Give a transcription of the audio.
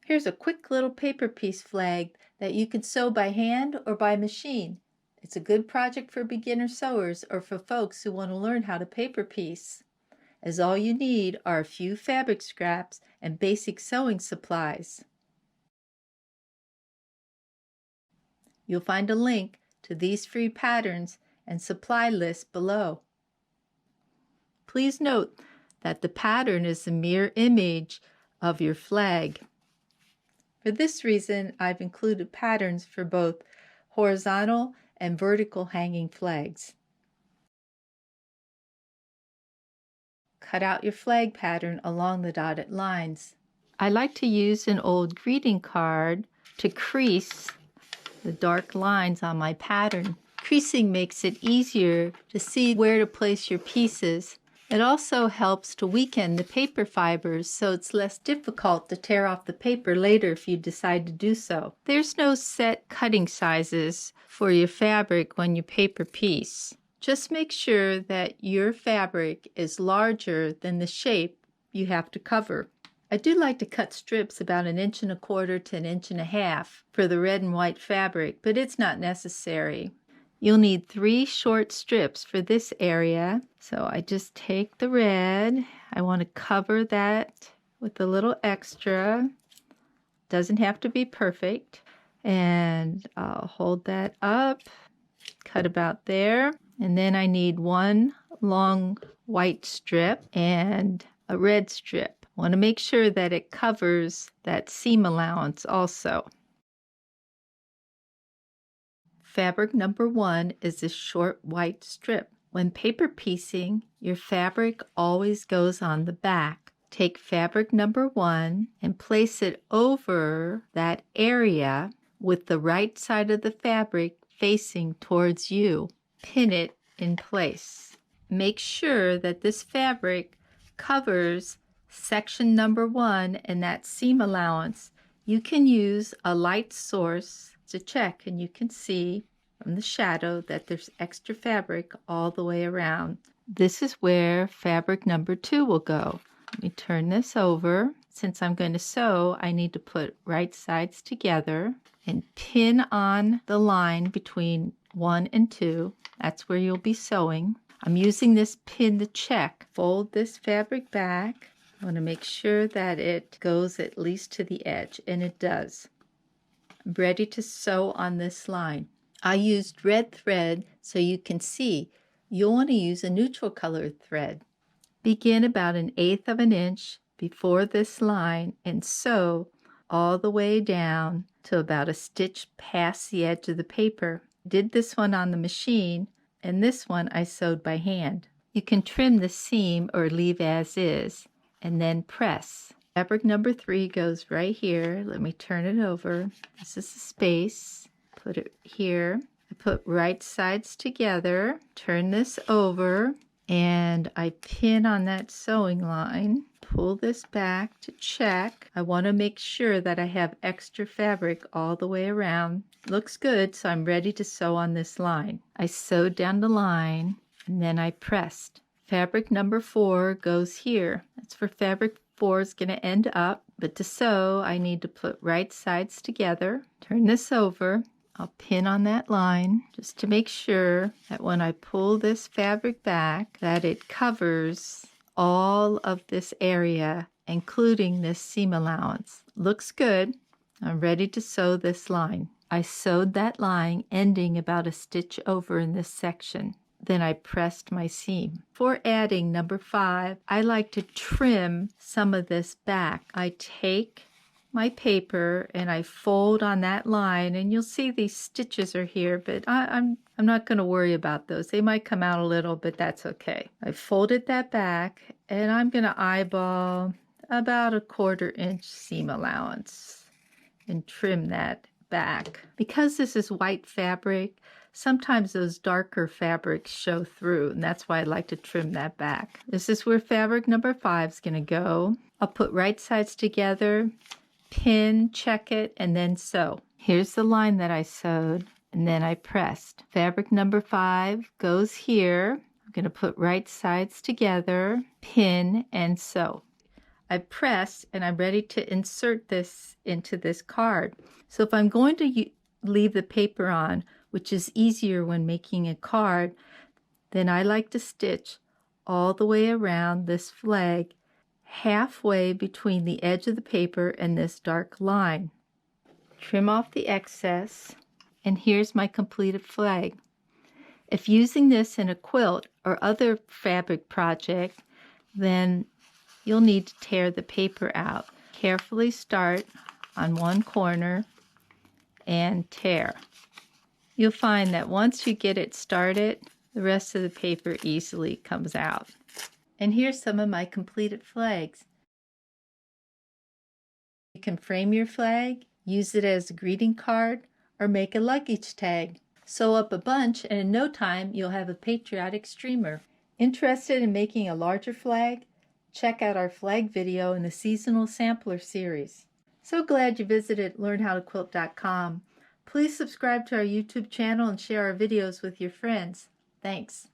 Here's a quick little paper piece flag that you can sew by hand or by machine. It's a good project for beginner sewers or for folks who want to learn how to paper piece, as all you need are a few fabric scraps and basic sewing supplies. You'll find a link to these free patterns and supply lists below. Please note that the pattern is a mirror image of your flag. For this reason, I've included patterns for both horizontal and vertical hanging flags. Cut out your flag pattern along the dotted lines. I like to use an old greeting card to crease the dark lines on my pattern. Creasing makes it easier to see where to place your pieces. It also helps to weaken the paper fibers so it's less difficult to tear off the paper later if you decide to do so. There's no set cutting sizes for your fabric when you paper piece. Just make sure that your fabric is larger than the shape you have to cover. I do like to cut strips about 1.25 inches to 1.5 inches for the red and white fabric, but it's not necessary. You'll need 3 short strips for this area. So I just take the red. I want to cover that with a little extra. Doesn't have to be perfect. And I'll hold that up, cut about there. And then I need 1 long white strip and a red strip. I want to make sure that it covers that seam allowance also. Fabric number 1 is this short white strip. When paper piecing, your fabric always goes on the back. Take fabric number 1 and place it over that area with the right side of the fabric facing towards you. Pin it in place. Make sure that this fabric covers section number 1 and that seam allowance. You can use a light source to check, and you can see from the shadow that there's extra fabric all the way around. This is where fabric number 2 will go. Let me turn this over. Since I'm going to sew, I need to put right sides together and pin on the line between 1 and 2. That's where you'll be sewing. I'm using this pin to check. Fold this fabric back. I want to make sure that it goes at least to the edge, and it does. I'm ready to sew on this line. I used red thread so you can see. You'll want to use a neutral colored thread. Begin about 1/8 inch before this line and sew all the way down to about a stitch past the edge of the paper. I did this one on the machine, and this one I sewed by hand. You can trim the seam or leave as is, and then press. Fabric number 3 goes right here. Let me turn it over. This is the space. Put it here. I put right sides together. Turn this over, and I pin on that sewing line. Pull this back to check. I want to make sure that I have extra fabric all the way around. Looks good, so I'm ready to sew on this line. I sewed down the line, and then I pressed. Fabric number 4 goes here. That's where fabric 4 is going to end up. But to sew, I need to put right sides together. Turn this over. I'll pin on that line just to make sure that when I pull this fabric back, that it covers all of this area, including this seam allowance. Looks good. I'm ready to sew this line. I sewed that line, ending about a stitch over in this section. Then I pressed my seam. For adding number 5, I like to trim some of this back. I take my paper and I fold on that line, and you'll see these stitches are here, but I'm not going to worry about those. They might come out a little, but that's okay. I folded that back, and I'm going to eyeball about a 1/4 inch seam allowance and trim that back. Because this is white fabric, sometimes those darker fabrics show through, and that's why I like to trim that back. This is where fabric number 5 is going to go. I'll put right sides together, pin, check it, and then sew. Here's the line that I sewed, and then I pressed. Fabric number 5 goes here. I'm going to put right sides together, pin, and sew. I press and I'm ready to insert this into this card. So if I'm going to leave the paper on, which is easier when making a card, then I like to stitch all the way around this flag, halfway between the edge of the paper and this dark line. Trim off the excess, and here's my completed flag. If using this in a quilt or other fabric project, then you'll need to tear the paper out. Carefully start on one corner and tear. You'll find that once you get it started, the rest of the paper easily comes out. And here's some of my completed flags. You can frame your flag, use it as a greeting card, or make a luggage tag. Sew up a bunch, and in no time you'll have a patriotic streamer. Interested in making a larger flag? Check out our flag video in the Seasonal Sampler series. So glad you visited LearnHowToQuilt.com. Please subscribe to our YouTube channel and share our videos with your friends. Thanks.